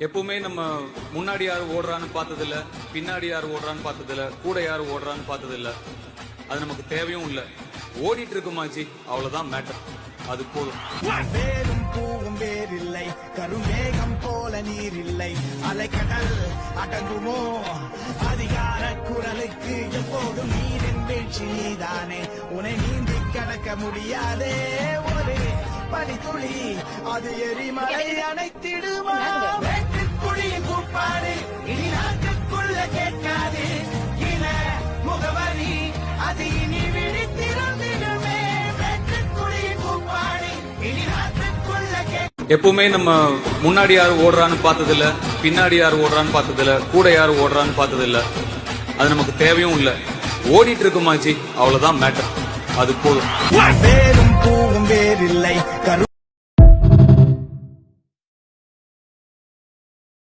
எப்பவுமே நம்ம முன்னாடி யார் ஓடுறான்னு பார்த்ததில்ல, பின்னாடி யார் ஓடுறான்னு பார்த்ததில்ல, கூட யார் ஓடுறான்னு பார்த்ததில்ல. அது நமக்கு தேவையும் இல்லை. ஓடிட்டு இருக்குமாச்சி, அவ்வளவுதான் மேட்டர். அது போதும். வேறும் பூவும் வேறில்லை, கருமேகம் போல நீர் இல்லை, அலைக்கடல் அடங்குமோ அதிகார குரலுக்கு எப்போதும் நீரின் வீழ்ச்சி நீதானே, உன்னை நீந்தி கடக்க முடியாதே ஒரு பனித்துளி, அது எரிமலை அணைத்திடுமா, வேட்டுக்குழியின் கூப்பாடு இனி நாட்டுக்குள்ள கேட்காது, இன முகவரி அது இனி விழித்திருந்திடுமே, வேட்டுக்குழியின் கூப்பாடு இனி நாட்டுக்குள்ள எப்பவுமே நம்ம முன்னாடி யார் ஓடுறான்னு பார்த்ததில்ல, பின்னாடி யார் ஓடுறான்னு பார்த்ததில்ல, கூட யார் ஓடுறான்னு பார்த்ததில்ல. அது நமக்கு தேவையும் இல்லை. ஓடிட்டு இருக்குமாச்சி, அவ்வளவுதான் மேட்டர். அது போதும். வேறும் பூவும் வேறில்லை,